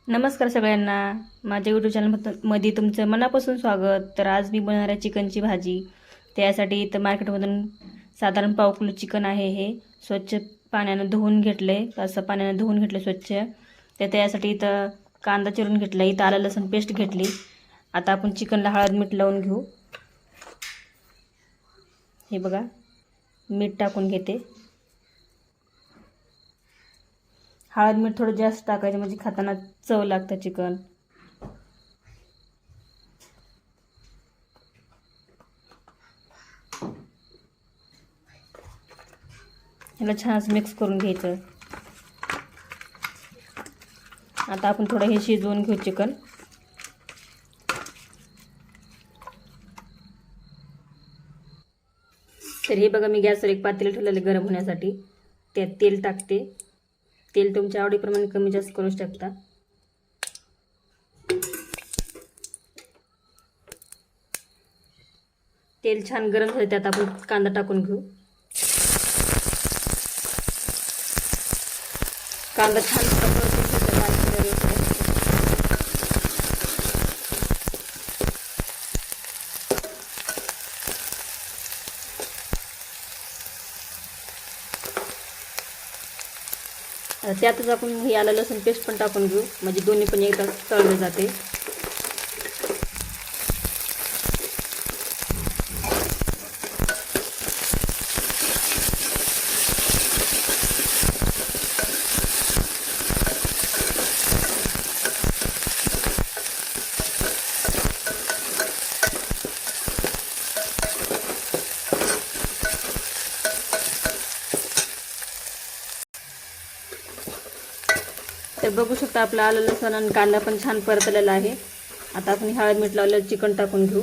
नमस्कार सगळ्यांना. माझ्या यूट्यूब चॅनलमध्ये तुमचं मनापासून स्वागत. तर आज मी बनवणार आहे चिकनची भाजी. त्यासाठी इथं मार्केटमधून साधारण पाव किलो चिकन आहे. हे स्वच्छ पाण्यानं धुवून घेतले, असं पाण्यानं धुवून घेतले स्वच्छ. तर त्यासाठी इथं कांदा चिरून घेतला, इथं आलं लसूण पेस्ट घेतली. आता आपण चिकनला हळद मीठ लावून घेऊ. हे बघा, मीठ टाकून घेते. हळद मीठ थोडं जास्त टाकायचं म्हणजे खाताना चव लागतं चिकन. ह्याला छान मिक्स करून घ्यायचं. आता आपण थोडं हे शिजवून घेऊ चिकन. तर हे बघा, मी गॅसवर एक पातेलं ठेवलेलं गरम होण्यासाठी. त्यात तेल टाकते. तेल तुमच्या आवडीप्रमाणे कमी जास्त करू शकता. तेल छान गरम झाले, त्यात आपण कांदा टाकून घेऊ. कांदा छान त्यातच आपण हे आलं लसूण पेस्ट पण टाकून घेऊ, म्हणजे दोन्ही पण एकदा तळले जाते. तर बघू शकता, आपलं आलं लसूण आणि कांदा पण छान परतलेला आहे. आता आपण हळद मीठ लावलेलं चिकन टाकून घेऊ.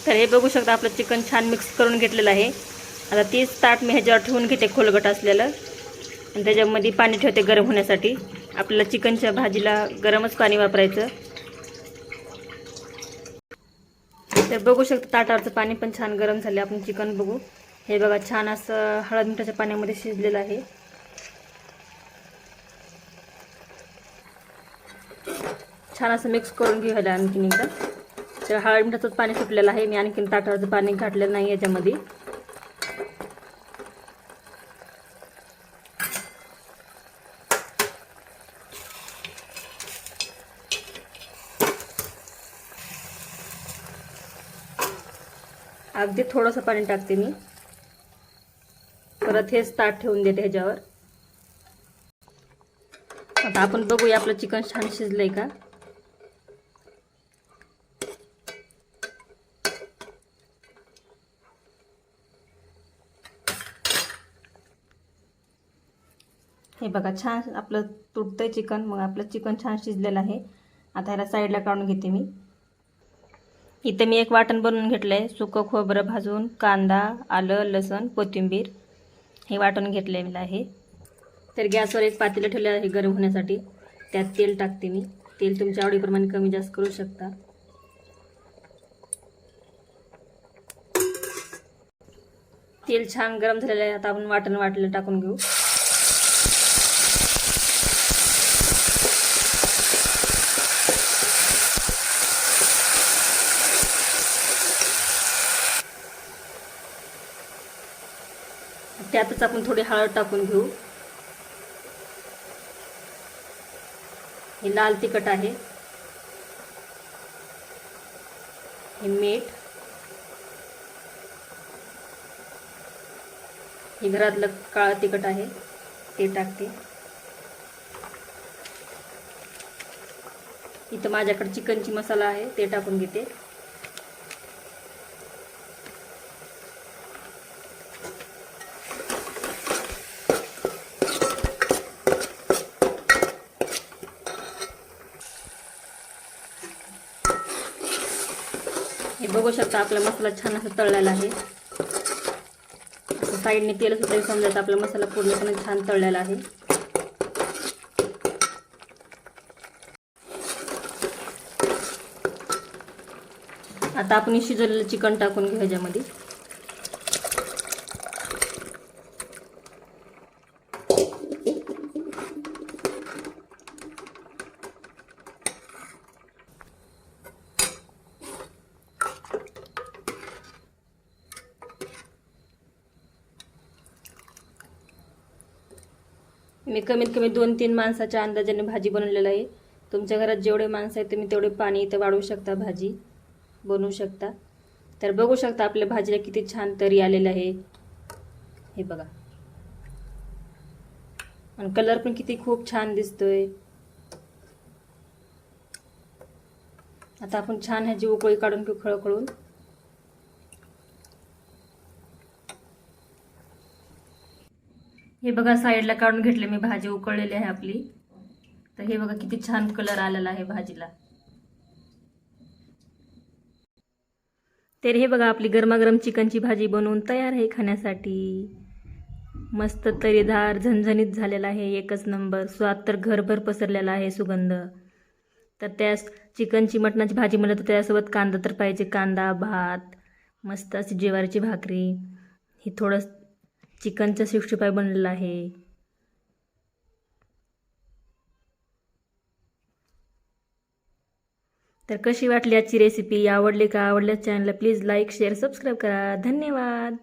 तर हे बघू शकता, आपलं चिकन छान मिक्स करून घेतलेलं आहे. आता 30 ताट मी ह्याच्यावर ठेवून घेते, खोलगट असलेलं. आणि त्याच्यामध्ये पाणी ठेवते गरम होण्यासाठी. आपल्याला चिकनच्या भाजीला गरमच पाणी वापरायचं. तर बघू शकता, ताटावरचं पाणी पण छान गरम झाले. आपण चिकन बघू. हे बघा, छान असं हळद मिठाच्या पाण्यामध्ये शिजलेलं आहे. छान असं मिक्स करून घ्यायला आणखीन एकदा. तर हळद मिठाचंच पाणी सुटलेलं आहे. मी आणखीन ताटावरचं पाणी घातलेलं नाही याच्यामध्ये. अगदी थोडंसं पाणी टाकते मी. परत हेच ताट ठेवून देते ह्याच्यावर. आता आपण बघूया आपलं चिकन छान शिजलंय का. हे बघा, छान आपलं तुटतंय चिकन. मग आपलं चिकन छान शिजलेलं आहे. आता ह्याला साईडला काढून घेते मी. इथं मी एक वाटण बनवून घेतलंय. सुकं खोबरं भाजून, कांदा, आलं, लसूण, कोथिंबीर हे वाटण घेतलेलं आहे. तर गॅसवर एक पातेलं ठेवलं आहे गरम होण्यासाठी. त्यात तेल टाकते मी. तेल तुमच्या आवडीप्रमाणे कमी जास्त करू शकता. तेल छान गरम झालेलं आहे. आता आपण वाटण वाटलेलं टाकून घेऊ. त्यातच आपण थोडी हळद टाकून घेऊ. हे लाल तिखट आहे. हे मीठ. हे घरातलं काळं तिखट आहे, ते टाकते. इथं माझ्याकडे चिकनची मसाला आहे, ते टाकून घेते. हे बघू शकता, आपला मसाला छान असा तळलेला आहे. साईडने तेल सुद्धा समजायचं आपला मसाला पूर्णपणे छान तळलेला आहे. आता आपण हे शिजवलेलं चिकन टाकून घेऊ ह्याच्यामध्ये. मी कमीत कमी 2-3 माणसाच्या अंदाजाने भाजी बनवलेलं आहे. तुमच्या घरात जेवढे माणसं आहेत तुम्ही तेवढे पाणी इथं वाढवू शकता, भाजी बनवू शकता. तर बघू शकता आपल्या भाजीला किती छान तरी आलेलं आहे. हे बघा, आणि कलर पण किती खूप छान दिसतोय. आता आपण छान ह्याची उकळी काढून घेऊ खळखळून. हे बघा साईडला काढून घेतले मी, भाजी उकळलेली आहे आपली. तर हे बघा किती छान कलर आलेला आहे भाजीला. तर हे बघा आपली गरमागरम चिकनची भाजी बनवून तयार आहे खाण्यासाठी. मस्त तरीदार झणझणीत झालेला आहे, एकच नंबर. स्वाद तर घरभर पसरलेला आहे, सुगंध. तर त्या चिकनची मटणाची भाजी म्हणलं तर त्यासोबत कांदा तर पाहिजे. कांदा, भात, मस्त अशी ज्वारीची भाकरी. ही थोडं चिकनचं 65 बनलेलं आहे. तर कशी वाटली आजची रेसिपी? आवडली का? आवडल्यास चॅनलला प्लीज लाईक, शेअर, सबस्क्राईब करा. धन्यवाद.